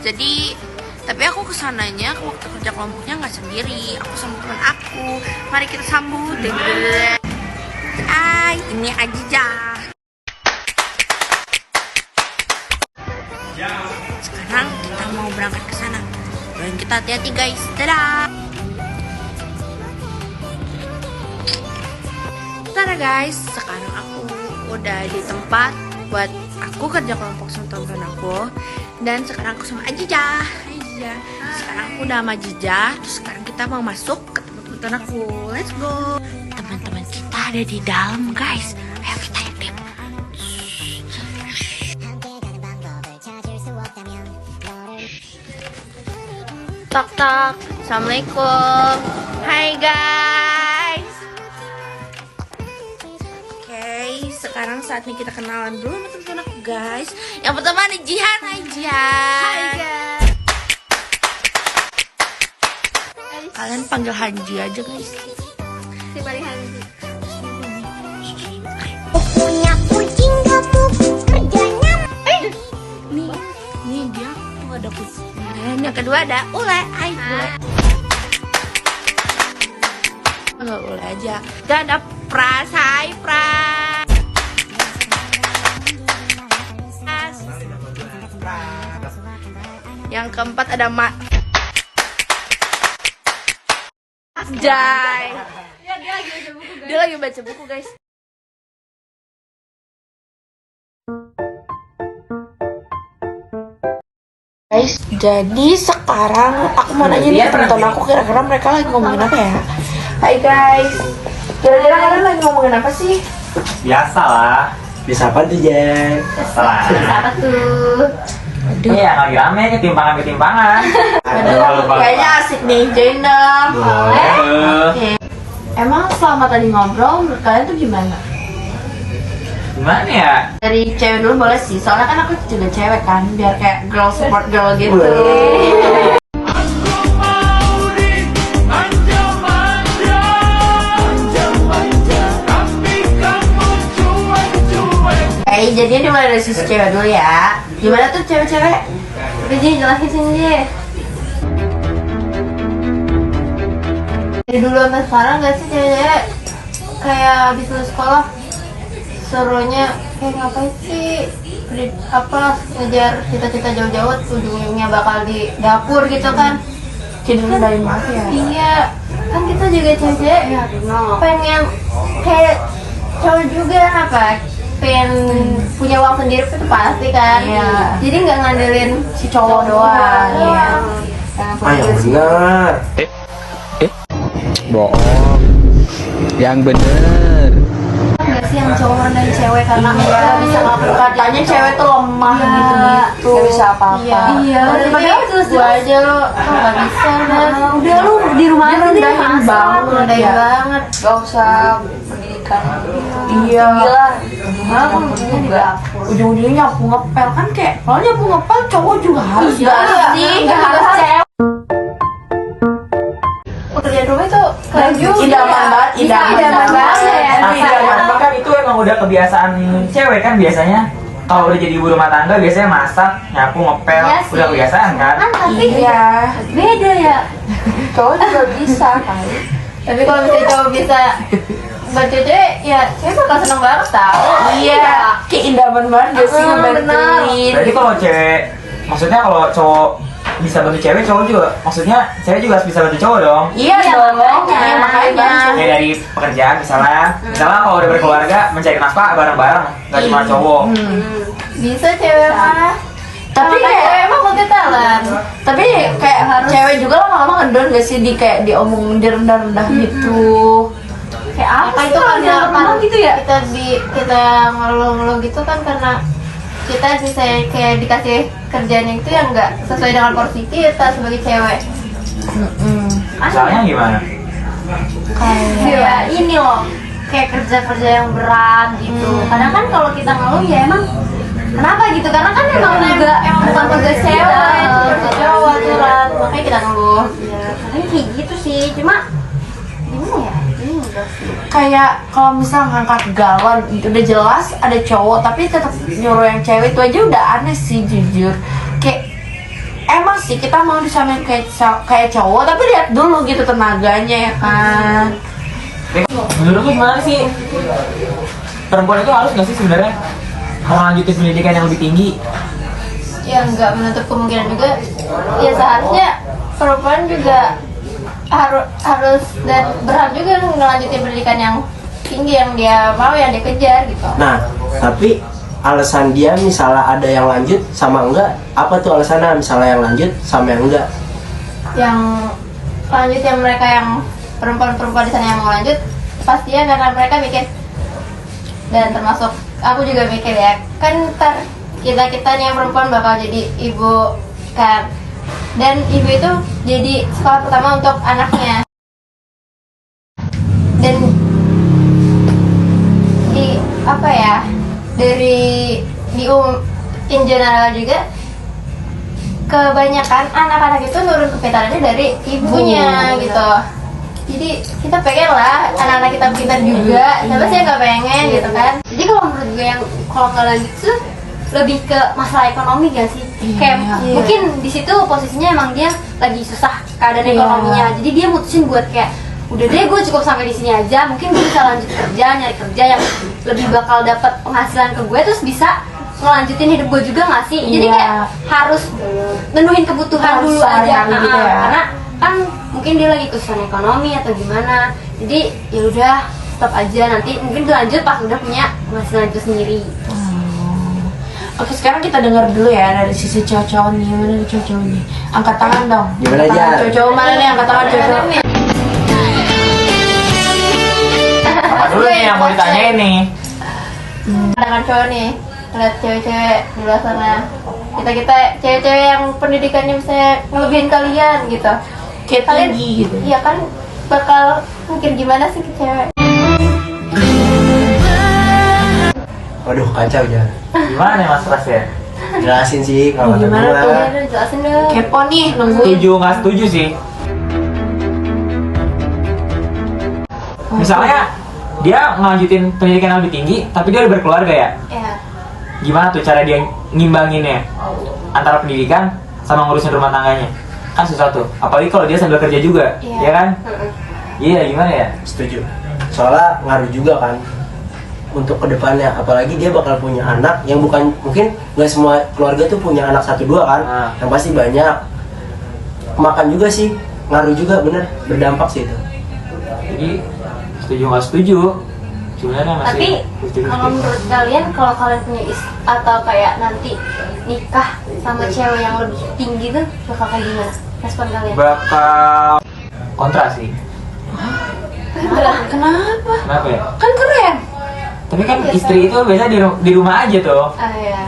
Jadi tapi aku kesananya waktu kerja kelompoknya nggak sendiri, aku sama teman aku. Mari kita sambut. Ini Ajija. Sekarang kita mau berangkat ke sana. Dan kita hati-hati guys. Dadah. Dadah guys, sekarang aku udah di tempat buat aku kerja kelompok sama teman-teman aku. Dan sekarang aku sama Ajija. Sekarang aku udah sama Ajija. Terus sekarang kita mau masuk ke teman-teman aku. Let's go. Teman-teman kita ada di dalam guys. Ayo kita intip. Tok tok. Assalamualaikum. Hai guys. Oke, sekarang saatnya kita kenalan dulu sama teman-teman aku guys. Yang pertama ada Jihan. Hai Jihan. Hai guys. Kalian panggil Hanji aja guys. Si paling Hanji. Punya kucing kamu kerjanya. Nih dia tuh ada kucing. Yang kedua ada Ule. Hai Ule. Enggak Ule aja. Dan ada Pras. Hai Pras. Yang keempat ada Mak. Jai. Dia lagi baca buku guys. Guys, jadi sekarang aku mau nanya nih teman-teman aku kira-kira mereka lagi ngomongin apa ya? Hai guys, kira-kira kalian lagi ngomongin apa sih? Biasa lah. Bisa apa tuh, Jen? Biasa lah. Apa tuh? Iya, lagi rame ketimpangan. Kayaknya asik nih, join dong. Boleh. Oke. Emang selama tadi ngobrol, menurut kalian tuh gimana? Gimana ya? Dari cewek dulu boleh sih, soalnya kan aku juga cewek kan, biar kayak girl support girl gitu. Oke, jadi dimulai dari sisi cewek dulu ya. Gimana tuh cewek-cewek? Ji, jelasin sini. Dari dulu sampai sekarang gak sih cewek kayak habis lulus sekolah serunya kayak ngapain sih? Apa ngejar cita-cita jauh-jauh ujungnya bakal di dapur gitu kan? Jadi rendahin banget ya. Iya, kan kita juga cewek pengen kayak cowok juga apa? Pengen punya uang sendiri itu pasti kan. Iya. Jadi nggak ngandelin Si cowok doang. Iya. Yang benar. Bohong. Yang bener. nggak sih yang cowok rendahin cewek karena nggak bisa ngelakuin Katanya cewek tuh lemah Iya. gitu-gitu. Gak bisa apa-apa. Iya, padahal gua aja lo nggak bisa kan. Udah lu di rumah aja deh, rendahin banget. rendahin Ya. banget. Gak usah pendidikan. Iya. Gila. Nah, ujung-ujungnya nyapu ngepel kan kayak kalau nyapu ngepel cowok juga harus Iya, sih, nggak harus cewek. Pekerjaan rumah itu keren juga. Idaman banget, idaman banget. Tapi idaman kan itu emang udah kebiasaan cewek kan biasanya. Kalau udah jadi ibu rumah tangga biasanya masak, nyapu, ngepel, Iya sih. udah kebiasaan kan? Tapi Iya, beda ya. cowok juga bisa kan. Tapi kalau misalnya cowok bisa buat cewek, ya cewek bakal seneng banget tau. Iya, kayak idaman banget gak sih ngebantuin. Berarti kalau cewek, maksudnya kalau cowok bisa bantu cewek, cowok juga, maksudnya cewek juga harus bisa bantu cowok dong. Iya dong, makanya. makanya. Kayak dari pekerjaan misalnya kalau udah berkeluarga mencari nafkah bareng-bareng, nggak cuma cowok. Bisa cewek mah. Tapi Kan kayak cewek mah multi talent. tapi kayak cewek juga lama-lama ngedon gak sih di kayak diomongin direndah-rendah gitu. Kayak apa itu karena gitu ya? Kita ngeluh-ngeluh gitu kan karena kita bisa kayak dikasih kerjaan itu yang nggak sesuai dengan porsi kita sebagai cewek. Misalnya gimana? Kayak ini loh, kayak kerja-kerja yang berat gitu. Kadang kan kalau kita ngeluh ya emang kenapa gitu? Karena kan emang juga emang bukan tugas cewek, tugas cowok aturan. Makanya kita ngeluh. Ya, kadang kayak gitu sih. Cuma gimana ya? Ini enggak sih. Kayak kalau misal ngangkat galon udah jelas ada cowok tapi tetap nyuruh yang cewek itu aja udah aneh sih jujur. Kayak sih kita mau disamain kayak cowok, tapi lihat dulu gitu tenaganya ya kan. Menurut lu gimana sih? Perempuan itu harus nggak sih sebenarnya mau lanjutin pendidikan yang lebih tinggi? Ya nggak menutup kemungkinan juga. Ya seharusnya perempuan juga harus dan berhak juga ngelanjutin pendidikan yang tinggi yang dia mau, yang dia kejar gitu. Nah, tapi alasan dia misalnya ada yang lanjut sama enggak, apa tuh alasannya misalnya yang lanjut sama yang enggak? Yang lanjut yang mereka yang perempuan-perempuan di sana yang mau lanjut, pastinya karena mereka mikir, dan termasuk aku juga mikir ya, kan ntar kita nih yang perempuan bakal jadi ibu kan, dan ibu itu jadi sekolah pertama untuk anaknya, dan di apa ya, dari in general juga kebanyakan anak-anak itu nurun kepintarannya dari ibunya gitu. Jadi kita pengen lah anak-anak kita pintar juga, siapa sih yang gak pengen gitu kan. Jadi kalau menurut gue yang kalau nggak lanjut tuh lebih ke masalah ekonomi gak sih? Kayak mungkin di situ posisinya emang dia lagi susah keadaan ekonominya, jadi dia mutusin buat kayak udah deh gue cukup sampai di sini aja, mungkin gue bisa lanjut kerja, nyari kerja yang lebih bakal dapat penghasilan ke gue, terus bisa ngelanjutin hidup gue juga nggak sih? Jadi kayak harus menuhin kebutuhan Harus dulu aja, gitu ya. karena kan mungkin dia lagi kesusahan ekonomi atau gimana, jadi ya udah stop aja, nanti mungkin dilanjut pas udah punya penghasilan itu sendiri. Oke, sekarang kita dengar dulu ya dari sisi cowok-cowok nih. Mana nih cowok-cowok nih? Angkat tangan dong. Gimana Angkat tangan. aja? Cowok-cowok mana nih? Angkat tangan cowok-cowok. Dulu nih yang mau ditanyain nih. Dengan cowok nih, lihat cewek-cewek di luar sana, kita cewek-cewek yang pendidikannya misalnya ngelebihin kalian gitu, Kayak kalian tinggi gitu. iya kan bakal mikir gimana sih ke cewek? Waduh, kacau ya. Gimana Mas Pras ya? Jelasin sih kalau kata Gimana gua. tuh? Ya udah jelasin dong. Kepo nih, nungguin. Setuju nggak setuju sih? Misalnya dia ngelanjutin pendidikan yang lebih tinggi, tapi dia udah berkeluarga ya. Ya, Gimana tuh cara dia ngimbanginnya antara pendidikan sama ngurusin rumah tangganya? Kan susah tuh. Apalagi kalau dia sambil kerja juga, Iya. ya kan? Iya, gimana ya? Setuju. Soalnya ngaruh juga kan untuk kedepannya. Apalagi dia bakal punya anak yang bukan, mungkin nggak semua keluarga tuh punya anak 1-2 kan. Ah. Yang pasti banyak. Makan juga sih, ngaruh juga, bener, berdampak sih itu. Jadi setuju nggak setuju? Sebenarnya masih tapi 50-50. kalau menurut kalian, kalau kalian punya atau kayak nanti nikah sama cewek yang lebih tinggi tuh bakal kayak gimana? Respon kalian? bakal kontra sih. Kenapa? Kenapa ya? Kan keren. Tapi kan istri itu biasa di rumah aja tuh. Ah ya.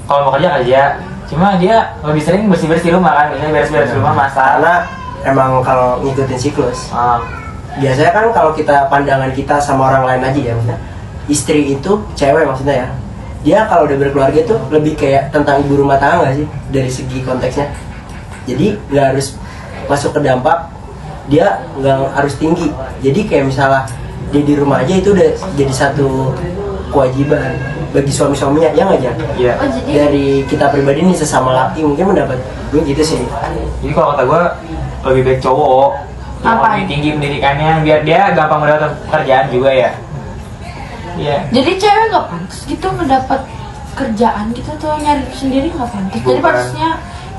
Kalau mau kerja kerja. Cuma dia lebih sering bersih rumah kan, biasanya beres-beres rumah, masak. Karena emang kalau ngikutin siklus, Ah, biasanya kan kalau kita pandangan kita sama orang lain aja ya, maksudnya istri itu cewek maksudnya ya, dia kalau udah berkeluarga tuh lebih kayak tentang ibu rumah tangga nggak sih dari segi konteksnya. Jadi nggak harus masuk ke dampak, dia nggak harus tinggi. Jadi kayak misalnya dia di rumah aja itu udah jadi satu kewajiban bagi suami-suaminya, ya nggak, Jan? iya. Oh jadi Dari kita pribadi nih sesama laki mungkin mendapat gue gitu sih. Jadi kalau kata gue lebih baik cowok yang Apa? lebih tinggi pendidikannya biar dia gampang mendapatkan pekerjaan juga ya. Iya. Jadi cewek nggak pantas gitu mendapat kerjaan gitu tuh, nyari sendiri nggak pantas. Jadi Bukan. pantasnya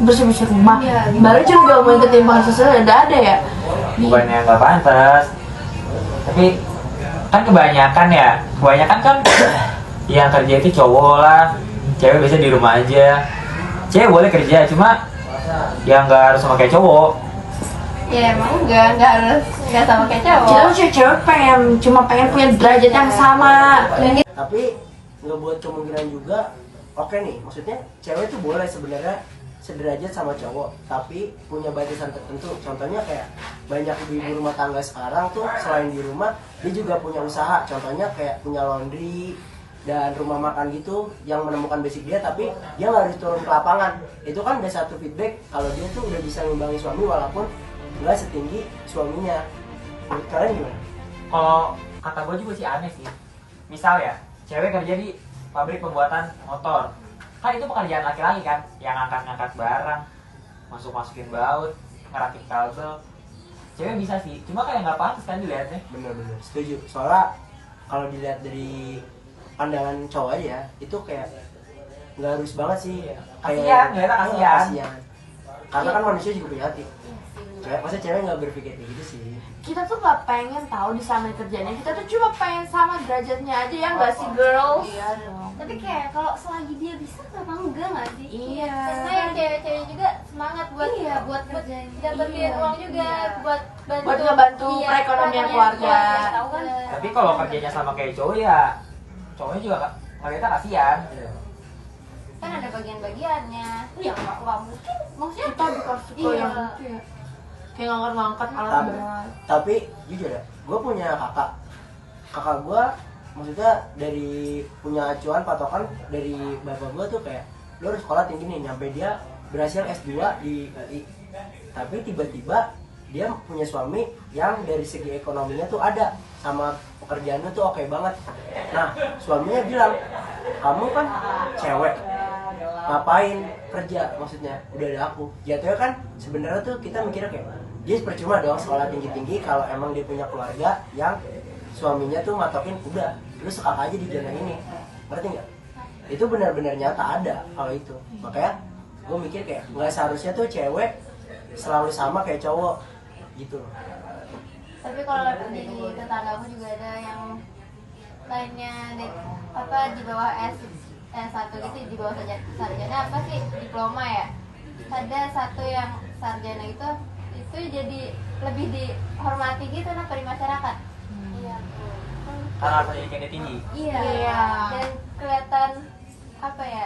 bersih-bersih rumah. Iya, gitu. Baru juga mau ketimpangan sosial ada ya. Bukannya nggak pantas, tapi kan kebanyakan kan yang kerja itu cowok lah, cewek biasa di rumah aja. Cewek boleh kerja, cuma yang nggak harus sama kayak cowok. ya emang nggak harus nggak sama kayak cowok. Jadi cewek cuma pengen punya derajat yang sama. Tapi nggak buat kemungkinan juga, oke nih, maksudnya cewek tuh boleh sebenarnya sederajat sama cowok, tapi punya batasan tertentu. Contohnya kayak banyak ibu-ibu rumah tangga sekarang tuh selain di rumah dia juga punya usaha, contohnya kayak punya laundry dan rumah makan gitu yang menemukan basic dia, tapi dia nggak harus turun ke lapangan. Itu kan udah satu feedback kalau dia tuh udah bisa ngimbangi suami walaupun nggak setinggi suaminya. Menurut kalian gimana? Kalau kata gue juga sih aneh sih. Misal ya, cewek kerja di pabrik pembuatan motor, kan itu pekerjaan laki-laki kan, yang ngangkat-ngangkat barang. masukin baut, ngerakit kabel. Cewek bisa sih, cuma kayak nggak pantas kan dilihatnya. Bener-bener setuju. Soalnya kalau dilihat dari pandangan cowok aja, itu kayak nggak harus banget sih. Kasian, ngeliatnya kasian. Karena kan manusia juga punya hati. Masa cewek nggak berpikir kayak gitu sih? Kita tuh nggak pengen tahu disamain kerjanya, kita tuh cuma pengen sama derajatnya aja ya nggak sih girls? Iya dong. Tapi kayak kalau selagi dia bisa kenapa enggak nggak sih? Iya. Karena yang cewek-cewek juga semangat buat buat dapetin uang juga buat ngebantu perekonomian keluarga. Tahu kan? Tapi kalau kerjanya sama kayak cowok ya, cowoknya juga ngeliatnya kasian. Kan ada bagian-bagiannya. Ya nggak mungkin. Maksudnya Kita dikasih Iya. yang kayak ngangkat alat Tapi, berat. tapi jujur ya, gue punya kakak gue, maksudnya dari punya acuan patokan dari bapak gue tuh kayak lo harus sekolah tinggi nih, nyampe dia berhasil S2 di UI. Tapi tiba-tiba dia punya suami yang dari segi ekonominya tuh ada, sama pekerjaannya tuh oke banget. Nah suaminya bilang, kamu kan cewek, ngapain kerja, maksudnya udah ada aku. Jatuhnya kan sebenarnya tuh kita mikirnya kayak dia percuma dong sekolah tinggi-tinggi kalau emang dia punya keluarga yang suaminya tuh matokin udah lu sekak aja di zona ini, ngerti nggak? Itu benar-benar nyata ada kalau itu. Makanya gue mikir kayak nggak seharusnya tuh cewek selalu sama kayak cowok gitu loh. tapi kalau di tetanggaku juga ada yang lainnya di bawah S1 gitu, di bawah sarjana apa sih, diploma ya. Ada satu yang sarjana itu jadi lebih dihormati gitu di masyarakat. Iya. Karena pendidikannya tinggi. Iya. Dan kelihatan apa ya?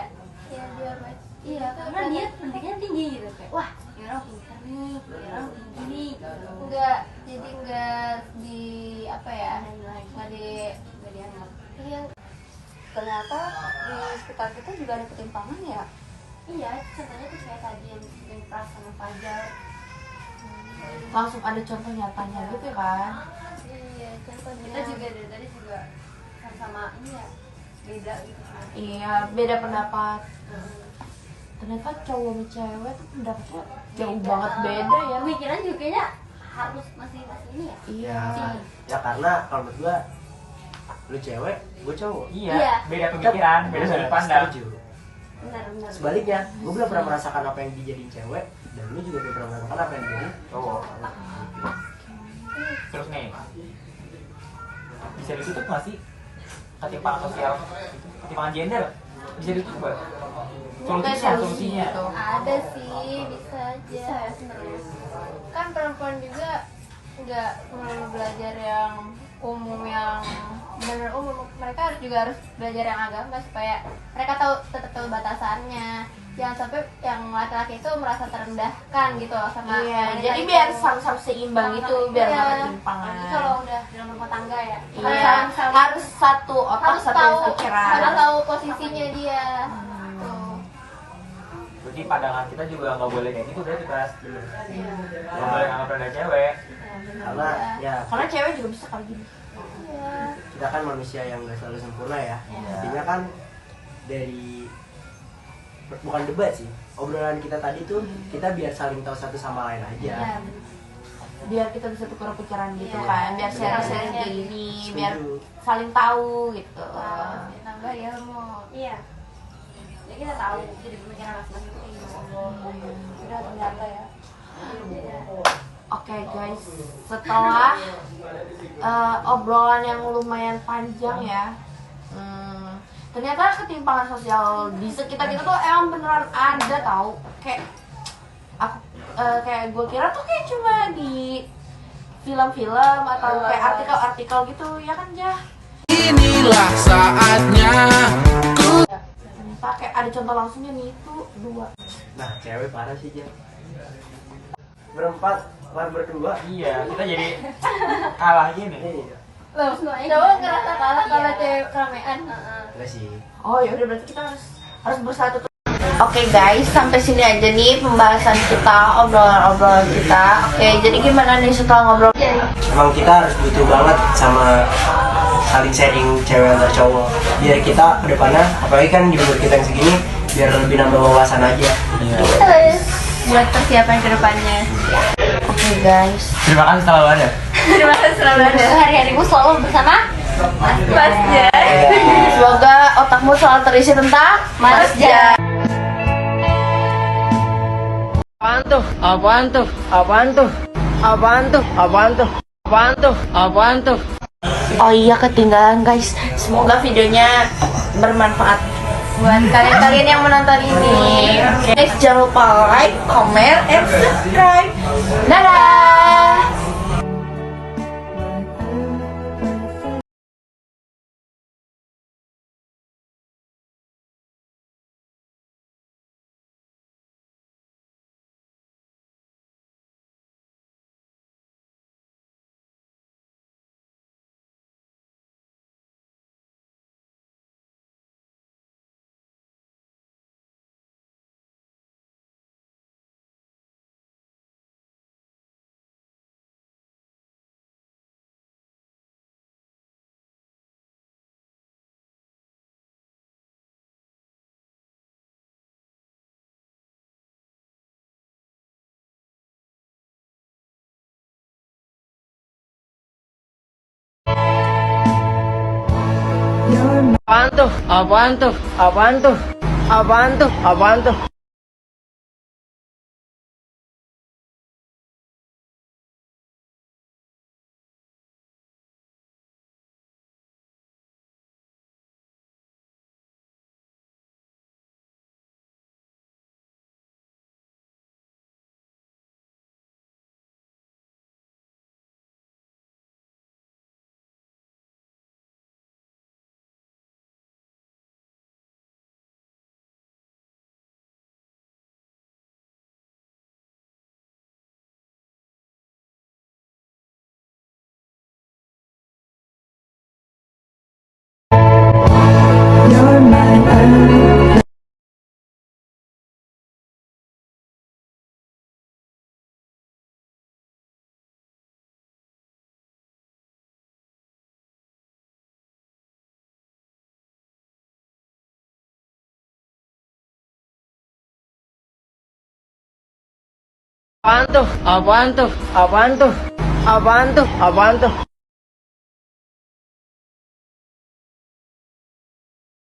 Ya dihormati. Iya, karena dia pendidikannya tinggi gitu kayak. Wah, ini orang pintar nih, ini orang tinggi nih. Enggak di apa ya? Enggak dianggap. Iya. Ternyata di sekitar kita juga ada ketimpangan ya. Iya, contohnya tuh kayak tadi yang Pras sama Fajar. Langsung ada contoh nyatanya gitu kan. Iya, contohnya. Kita juga dari tadi juga sama ini ya, beda gitu. Iya, beda pendapat. Ternyata cowok sama cewek tuh pendapatnya jauh banget beda ya. Pemikiran juga kayaknya harus masih ini ya. Iya. Ya karena kalau menurut gue, lu cewek, gue cowok. Iya, Iya. beda pemikiran, beda sudut pandang. Setuju. Benar. Sebaliknya, gue belum pernah merasakan apa yang dijadiin cewek, dan lu juga belum pernah merasakan apa yang dijadiin Cowok. Terus nih, bisa ditutup nggak sih ketimpangan sosial, ketimpangan gender? Bisa ditutup nggak? Solusinya. Gitu. Ada sih, bisa aja. Kan perempuan juga nggak perlu belajar yang umum, yang benar umum. Mereka harus belajar yang agama supaya mereka tetap tahu batasannya. Jangan sampai yang laki-laki itu merasa terendahkan gitu loh sama Iya, wanita jadi itu. biar sama-sama seimbang gitu, biar Iya. nggak ketimpangan. Apalagi kalau udah dalam rumah tangga ya. Iya, harus satu otak, harus satu tahu pikiran. harus tahu posisinya dia. Tuh. Jadi pandangan kita juga nggak boleh kayak gitu berarti pas. Nggak boleh nganggap rendah cewek. karena ya Karena cewek juga bisa kayak gini. Iya. kita kan manusia yang nggak selalu sempurna ya. Intinya kan dari bukan debat sih, obrolan kita tadi tuh kita biar saling tahu satu sama lain aja. Iya. Biar kita bisa tukar pikiran gitu Iya. kan, biar Iya. sharing-sharing kayak gini, biar Setuju. saling tahu gitu. Nambah ilmu. Iya. Jadi kita tahu jadi pemikiran masing-masing itu kayak gimana. Sudah ternyata ya. Oke guys, setelah obrolan yang lumayan panjang ya, ternyata ketimpangan sosial di sekitar kita tuh emang beneran ada tau. Kayak aku kayak gue kira tuh kayak cuma di film-film atau kayak artikel-artikel gitu ya kan Jah. Inilah saatnya ku Ternyata kayak ada contoh langsungnya nih, itu 2. Nah cewek parah sih Jan. Berempat lawan berdua. Iya, kita jadi kalah gini. Iya. Loh, cowok ngerasa kalah kalau cewek keramaian. Enggak sih. Oh ya udah, berarti kita harus bersatu. Oke guys, sampai sini aja nih pembahasan kita, obrolan kita. Oke, jadi gimana nih setelah ngobrol? Emang kita harus butuh banget sama saling sharing cewek antar cowok. Biar kita kedepannya, apalagi kan di umur kita yang segini, biar lebih nambah wawasan aja. buat persiapan kedepannya. Oke guys. Terima kasih selalu ada. Terima kasih selalu ada. Hari-harimu selalu bersama Mas Jai. Semoga otakmu selalu terisi tentang Mas Jai. Apaan tuh? Apaan tuh? Apaan tuh? Apaan tuh? Apaan tuh? Apaan tuh? Apaan tuh? Oh iya, ketinggalan guys. Semoga videonya bermanfaat Buat kalian-kalian yang menonton ini. guys. Jangan lupa like, comment, and subscribe. Dadah. Apaan tuh? Apaan tuh? Apaan tuh? Apaan tuh? Apaan tuh? Apaan tuh? Apaan tuh? Apaan tuh? Apaan tuh? Apaan tuh?